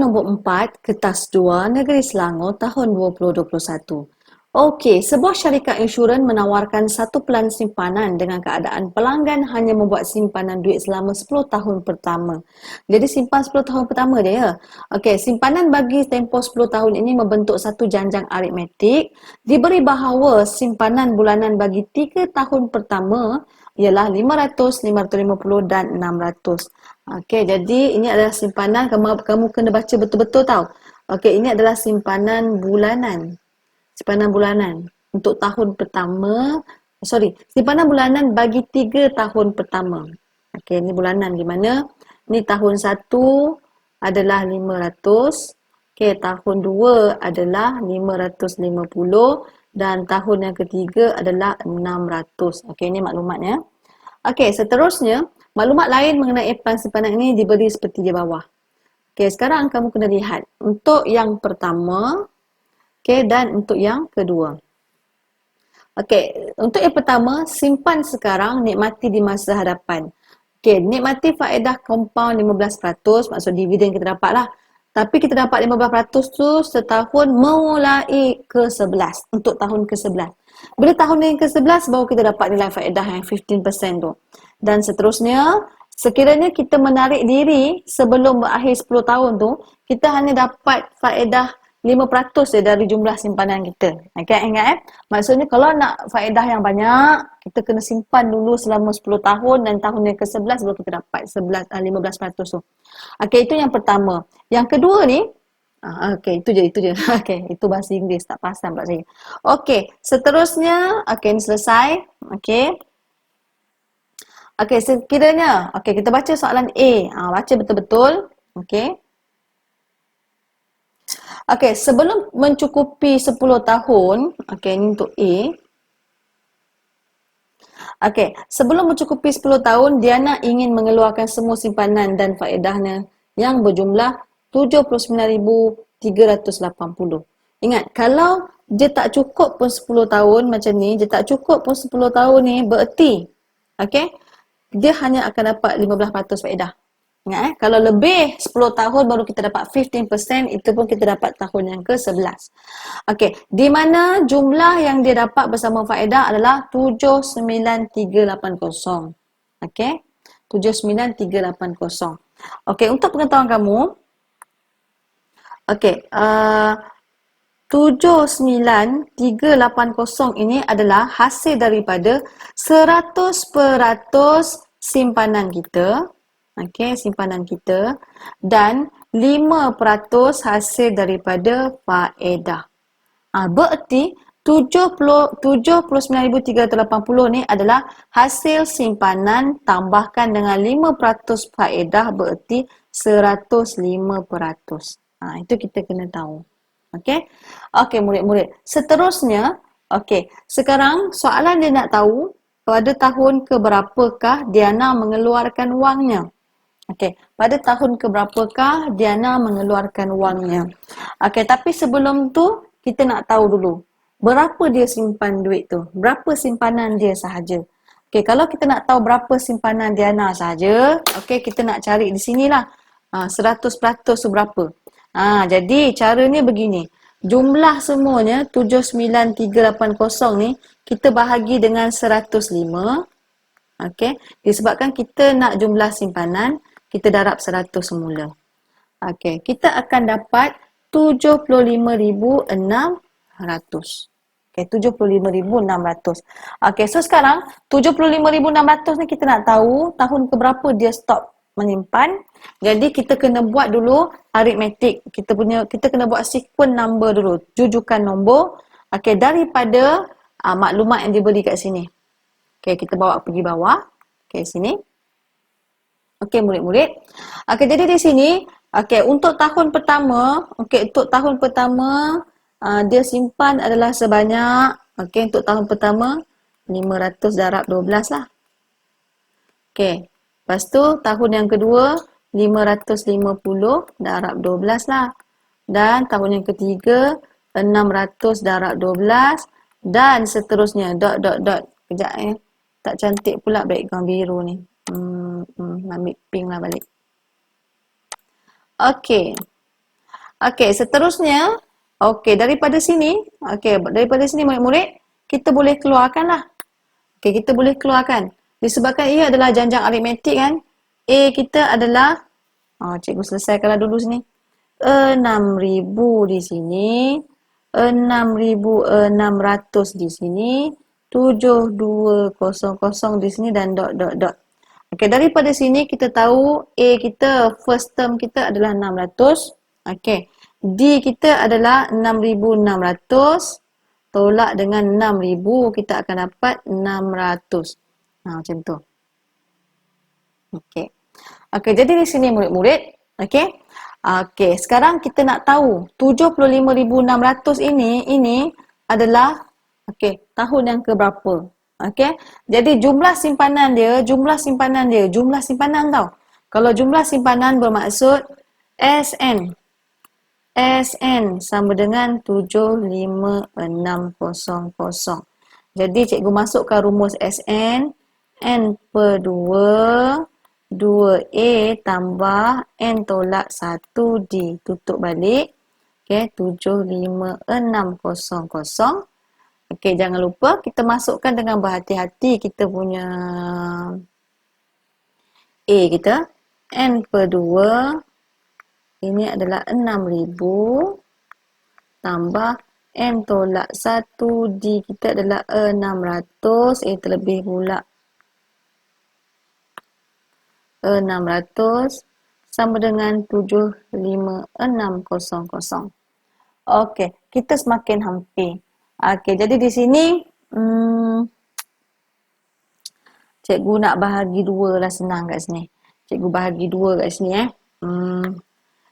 nombor 4, Kertas 2, Negeri Selangor tahun 2021. Okey, sebuah syarikat insurans menawarkan satu pelan simpanan dengan keadaan pelanggan hanya membuat simpanan duit selama 10 tahun pertama. Jadi simpan 10 tahun pertama dia ya. Okey, simpanan bagi tempoh 10 tahun ini membentuk satu janjang aritmetik. Diberi bahawa simpanan bulanan bagi 3 tahun pertama ialah 500, 550 dan 600. Okey, jadi ini adalah simpanan, kamu kena baca betul-betul tau. Okey, ini adalah simpanan bulanan. Simpanan bulanan untuk tahun pertama, simpanan bulanan bagi 3 tahun pertama. Okey, ini bulanan di mana ni tahun 1 adalah 500, okey, tahun 2 adalah 550 dan tahun yang ketiga adalah 600. Okey, ini maklumatnya. Okey, seterusnya, maklumat lain mengenai pelan simpanan ini diberi seperti di bawah. Okey, sekarang kamu kena lihat untuk yang pertama, okey, dan untuk yang kedua. Okey, untuk yang pertama, simpan sekarang, nikmati di masa hadapan. Okey, nikmati faedah compound 15%, maksud dividen kita dapat lah. Tapi kita dapat 15% tu setahun mulai ke-11, untuk tahun ke-11. Bila tahun yang ke-11, baru kita dapat nilai faedah yang 15% tu. Dan seterusnya, sekiranya kita menarik diri sebelum berakhir 10 tahun tu, kita hanya dapat faedah 5% je dari jumlah simpanan kita. Okay, ingat maksudnya kalau nak faedah yang banyak, kita kena simpan dulu selama 10 tahun dan tahun yang ke-11 baru kita dapat 15% tu. Okay, itu yang pertama. Yang kedua ni, okay, itu je. Okay, itu bahasa Inggeris, tak pasal pula saya. Okay, seterusnya, okay, ini selesai. Okay. Okay, sekiranya, okay, kita baca soalan A. Baca betul-betul. Okay. Okey, sebelum mencukupi 10 tahun, okey, ini untuk A. Okey, sebelum mencukupi 10 tahun, Diana ingin mengeluarkan semua simpanan dan faedahnya yang berjumlah 79,380. Ingat, kalau dia tak cukup pun 10 tahun macam ni, dia tak cukup pun 10 tahun ni, bererti, okey, dia hanya akan dapat 15% faedah. Ingat kalau lebih 10 tahun baru kita dapat 15%, itu pun kita dapat tahun yang ke-11. Okey, di mana jumlah yang dia dapat bersama faedah adalah 79380. Okey, 79380. Okey, untuk pengetahuan kamu, okey, 79380 ini adalah hasil daripada 100% simpanan kita. Okey, simpanan kita dan 5% hasil daripada faedah. Bererti 79,380 ni adalah hasil simpanan tambahkan dengan 5% faedah, bererti 105%. Itu kita kena tahu. Okey. Okey, murid-murid. Seterusnya, okey, sekarang soalan dia nak tahu pada tahun keberapakah Diana mengeluarkan wangnya. Okey, pada tahun keberapakah Diana mengeluarkan wangnya. Okey, tapi sebelum tu kita nak tahu dulu berapa dia simpan duit tu. Berapa simpanan dia sahaja. Okey, kalau kita nak tahu berapa simpanan Diana sahaja, okey, kita nak cari di sinilah. 100% tu berapa. Jadi caranya begini. Jumlah semuanya 79380 ni kita bahagi dengan 105. Okey, disebabkan kita nak jumlah simpanan, kita darab 100 semula. Okey, kita akan dapat 75,600. Okey, 75,600. Okey, so sekarang 75,600 ni kita nak tahu tahun keberapa dia stop menyimpan. Jadi kita kena buat dulu aritmetik. Kita kena buat sequence number dulu, jujukan nombor. Okey, daripada maklumat yang diberi kat sini. Okey, kita bawa pergi bawah. Okey, sini. Okey, murid-murid. Okey, jadi di sini, okey, untuk tahun pertama, dia simpan adalah sebanyak, okey, untuk tahun pertama 500 darab 12 lah. Okey. Lepas tu tahun yang kedua 550 darab 12 lah. Dan tahun yang ketiga 600 darab 12 dan seterusnya dot. Kejap tak cantik pula background biru ni. Ambil pink lah balik. Okey. Okey, seterusnya, daripada sini, daripada sini murid-murid, kita boleh keluarkanlah. Okey, kita boleh keluarkan. Disebabkan ia adalah janjang aritmetik kan. A kita adalah, cikgu selesaikanlah dulu sini. 6,000 di sini, 6,600 di sini, 7,200 di sini dan dot dot dot. Okey, daripada sini kita tahu A kita first term kita adalah 600. Okey. D kita adalah 6,600 tolak dengan 6,000 kita akan dapat 600. Macam tu. Okey. Okey, jadi di sini murid-murid, okey. Okey, sekarang kita nak tahu 75,600 ini adalah tahun yang keberapa. Okey. Jadi jumlah simpanan tau. Kalau jumlah simpanan bermaksud SN sama dengan 75600. Jadi cikgu masukkan rumus SN, N per 2, 2A tambah N tolak 1D. Tutup balik. Okey, 75600. Okey, jangan lupa kita masukkan dengan berhati-hati kita punya A kita. N per 2, ini adalah 6,000 tambah N tolak 1 D kita adalah 600. Terlebih pula 600 sama dengan 75600. Okey, kita semakin hampir. Okey, jadi di sini cikgu nak bahagi dua lah, senang kat sini. Cikgu bahagi dua kat sini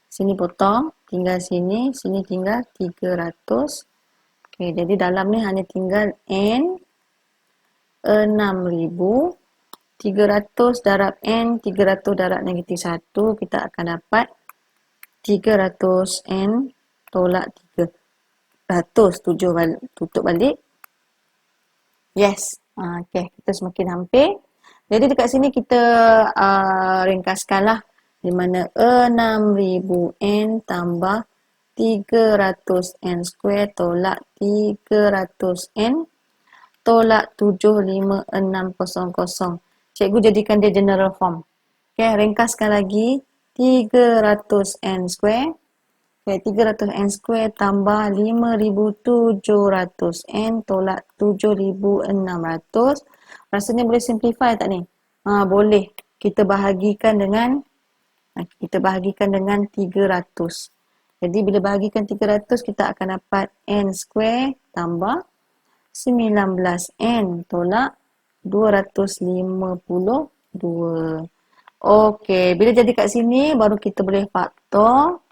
Sini potong, tinggal sini tinggal 300. Okey, jadi dalam ni hanya tinggal N 6,000. 300 darab N, 300 darab negatif 1, kita akan dapat 300 N tolak 300. Tutup balik. Yes. Okey, kita semakin hampir. Jadi dekat sini kita ringkaskanlah. Di mana 6,000 N tambah 300 N square tolak 300 N tolak 75600. Cikgu jadikan dia general form. Okey, ringkaskan lagi 300 N square. Okey, 300 N square tambah 5,700 N tolak 7,600. Rasanya boleh simplify tak ni? Boleh. Kita bahagikan dengan 300. Jadi bila bahagikan 300 kita akan dapat N square tambah 19N tolak 252. Okey, bila jadi kat sini baru kita boleh faktor.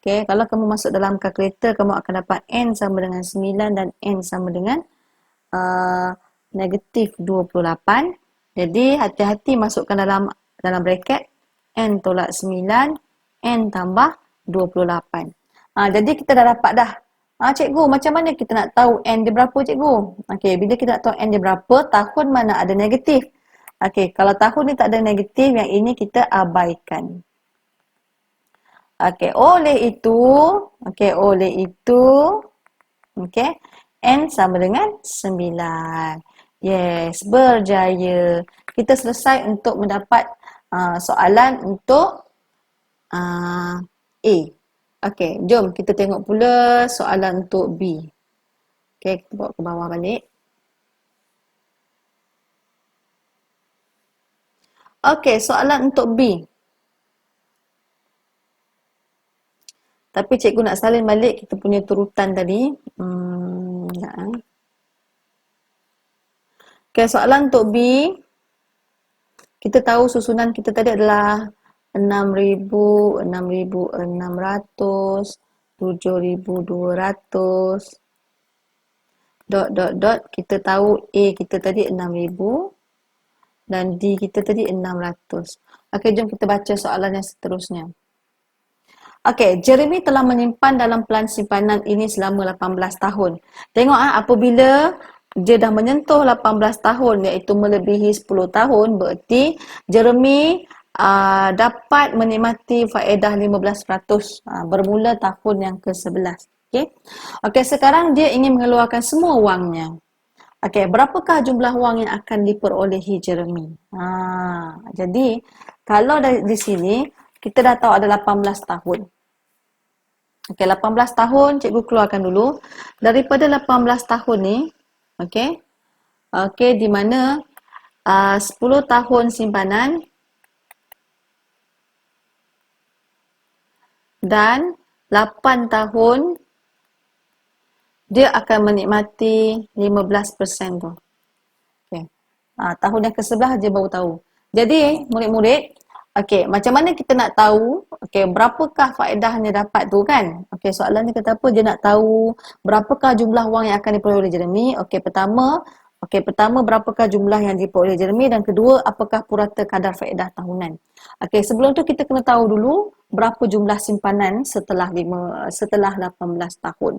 Okey, kalau kamu masuk dalam kalkulator kamu akan dapat N sama dengan 9 dan N sama dengan negatif 28. Jadi hati-hati masukkan dalam bracket N tolak 9, N tambah 28. Jadi kita dah dapat dah. Cikgu, macam mana kita nak tahu N dia berapa, cikgu? Okey, bila kita nak tahu N dia berapa, tahun mana ada negatif? Okey, kalau tahun ni tak ada negatif, yang ini kita abaikan. Okey, oleh itu, N sama dengan 9. Yes, berjaya. Kita selesai untuk mendapat soalan untuk A. Okey, jom kita tengok pula soalan untuk B. Okey, kita bawa ke bawah balik. Okey, soalan untuk B. Tapi cikgu nak salin balik kita punya turutan tadi. Okey, soalan untuk B. Kita tahu susunan kita tadi adalah 6,000, 6,600, 7,200. Dot. Kita tahu A kita tadi 6,000 dan D kita tadi 600. Okey, jom kita baca soalan yang seterusnya. Okey, Jeremy telah menyimpan dalam pelan simpanan ini selama 18 tahun. Tengok apabila dia dah menyentuh 18 tahun iaitu melebihi 10 tahun, berarti Jeremy dapat menikmati faedah 15% bermula tahun yang ke-11. Okey. Okey, sekarang dia ingin mengeluarkan semua wangnya. Okey, berapakah jumlah wang yang akan diperolehi Jeremy? Jadi kalau di sini kita dah tahu ada 18 tahun. Okey, 18 tahun cikgu keluarkan dulu. Daripada 18 tahun ni, okey. Okey, di mana 10 tahun simpanan dan 8 tahun dia akan menikmati 15% tu. Okey. Tahun yang ke-11 je baru tahu. Jadi, murid-murid, okey, macam mana kita nak tahu, okey, berapakah faedahnya dapat tu kan? Okey, soalan ni kata apa? Dia nak tahu berapakah jumlah wang yang akan diperoleh oleh Jeremy. Pertama, berapakah jumlah yang diperoleh oleh Jeremy, dan kedua, apakah purata kadar faedah tahunan. Okey, sebelum tu kita kena tahu dulu berapa jumlah simpanan setelah 18 tahun.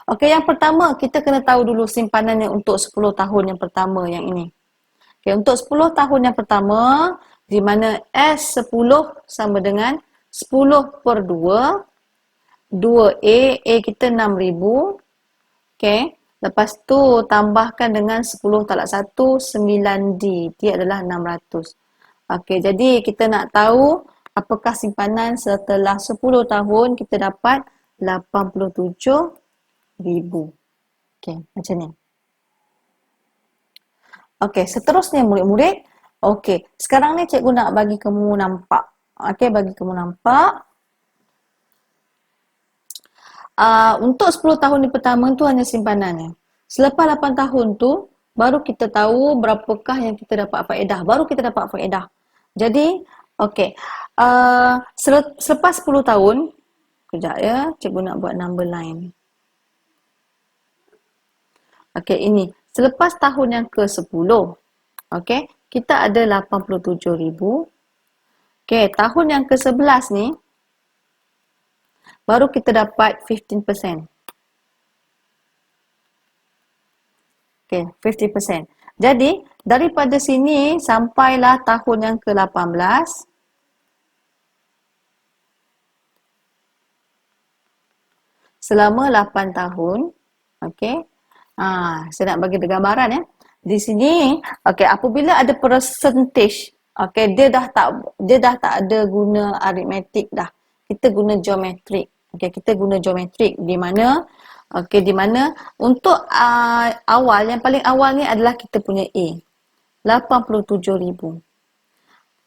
Okey, yang pertama kita kena tahu dulu simpanannya untuk 10 tahun yang pertama yang ini. Okay, untuk 10 tahun yang pertama, di mana S10 sama dengan 10 per 2, 2A, A kita 6,000. Okay, lepas tu tambahkan dengan 10 talak 1, 9D, D adalah 600. Okay, jadi kita nak tahu apakah simpanan setelah 10 tahun, kita dapat 87,000. Okay, macam ni. Okey, seterusnya murid-murid. Okey, sekarang ni cikgu nak bagi kamu nampak. Okey, bagi kamu nampak. Untuk 10 tahun yang pertama tu hanya simpanannya. Selepas 8 tahun tu, baru kita tahu berapakah yang kita dapat faedah. Baru kita dapat faedah. Jadi, okey. Selepas 10 tahun, kejap ya, cikgu nak buat number line. Okey, ini. Selepas tahun yang ke-10, okey, kita ada 87,000. Okey, tahun yang ke-11 ni, baru kita dapat 15%. Okey, 50%. Jadi, daripada sini sampailah tahun yang ke-18, selama 8 tahun, okey. Saya nak bagi gambaran ya. Di sini, okey, apabila ada percentage, okey, dia dah tak ada guna aritmetik dah. Kita guna geometrik. Okey, kita guna geometrik di mana untuk awal, yang paling awal ni adalah kita punya A. 87,000.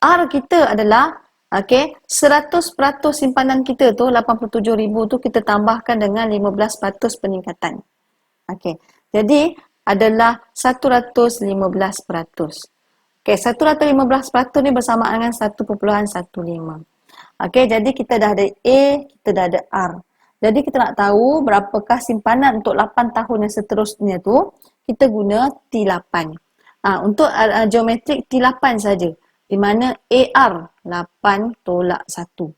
R kita adalah okey, 100% simpanan kita tu 87,000 tu kita tambahkan dengan 15% peningkatan. Okey. Jadi adalah 115%. Okey, 115% ni bersama dengan 1.15. Okey, jadi kita dah ada A, kita dah ada R. Jadi kita nak tahu berapakah simpanan untuk 8 tahun yang seterusnya tu, kita guna T8. Untuk geometrik T8 saja. Di mana AR 8 tolak 1.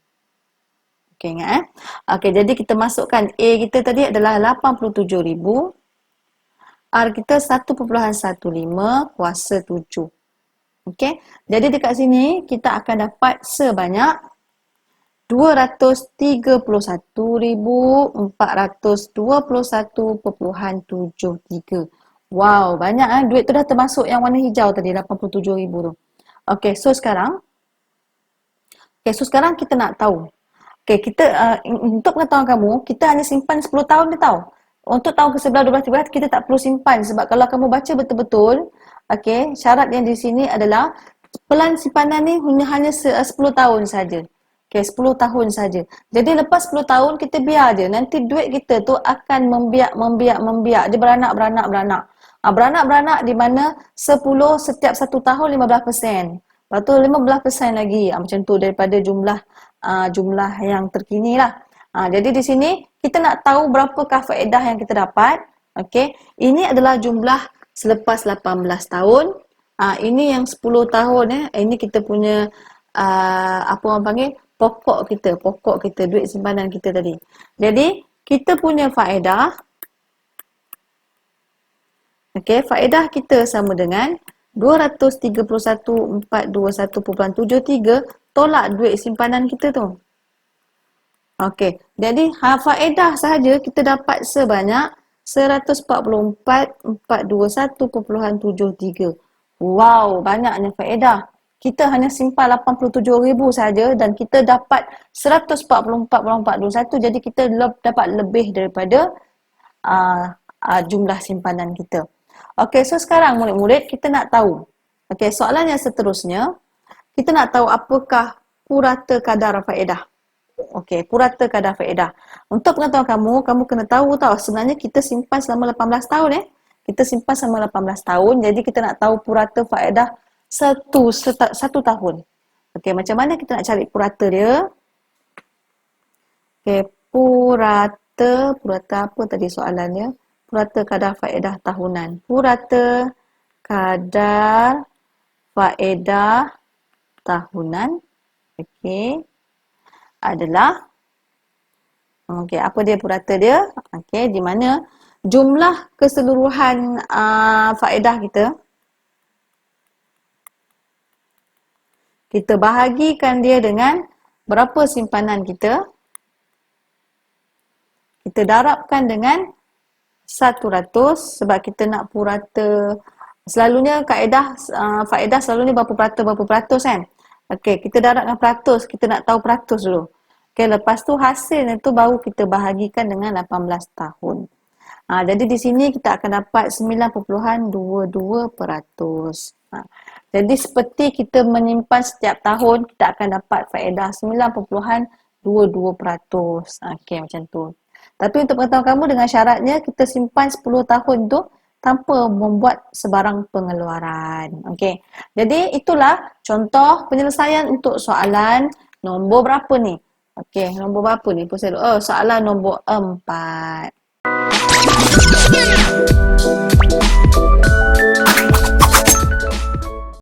Okey, ingat Okey, jadi kita masukkan A kita tadi adalah 87,000. R kita 1.15 kuasa 7. Okey, jadi dekat sini kita akan dapat sebanyak 231,421.73. Wow, banyak duit tu dah termasuk yang warna hijau tadi, 87,000 tu. Okey, so sekarang kita nak tahu. Okey, kita untuk pengetahuan kamu, kita hanya simpan 10 tahun ni tahu. Untuk tahun ke-11, 12, 13 kita tak perlu simpan sebab kalau kamu baca betul-betul, okey, syarat yang di sini adalah pelan simpanan ni hanya 10 tahun saja. Okey, 10 tahun saja. Jadi lepas 10 tahun kita biar je. Nanti duit kita tu akan membiak. Dia beranak. Beranak di mana 10 setiap 1 tahun 15%. Lepas tu 15% lagi. Macam tu daripada jumlah yang terkini lah. Jadi di sini kita nak tahu berapakah faedah yang kita dapat. Okey, ini adalah jumlah selepas 18 tahun. Ini yang 10 tahun ini kita punya apa orang panggil pokok kita, duit simpanan kita tadi. Jadi kita punya faedah, okey, faedah kita sama dengan 231,421.73 tolak duit simpanan kita tu. Okey, jadi faedah sahaja kita dapat sebanyak 144,421.73. Wow, banyaknya faedah. Kita hanya simpan 87,000 saja dan kita dapat 144,421, jadi kita dapat lebih daripada jumlah simpanan kita. Okey, so sekarang murid-murid kita nak tahu. Okey, soalan yang seterusnya, kita nak tahu apakah purata kadar faedah. Okey, purata kadar faedah. Untuk pengetahuan kamu kena tahu sebenarnya kita simpan selama 18 tahun Kita simpan selama 18 tahun, jadi kita nak tahu purata faedah satu tahun. Okey, macam mana kita nak cari purata dia? Okey, purata apa tadi soalannya? Purata kadar faedah tahunan. Purata kadar faedah tahunan. Okey. Adalah apa dia purata dia? Di mana jumlah keseluruhan faedah kita bahagikan dia dengan berapa simpanan kita darabkan dengan 100 sebab kita nak purata. Selalunya faedah selalunya berapa peratus kan? Okey, kita darabkan peratus, kita nak tahu peratus dulu. Okey, lepas tu hasilnya tu baru kita bahagikan dengan 18 tahun. Jadi di sini kita akan dapat 9.22%. Jadi seperti kita menyimpan setiap tahun, kita akan dapat faedah 9.22%. Okey, macam tu. Tapi untuk pengetahuan kamu, dengan syaratnya kita simpan 10 tahun tu tanpa membuat sebarang pengeluaran. Okey. Jadi itulah contoh penyelesaian untuk soalan nombor berapa ni? Okey, nombor berapa ni? Soalan nombor 4.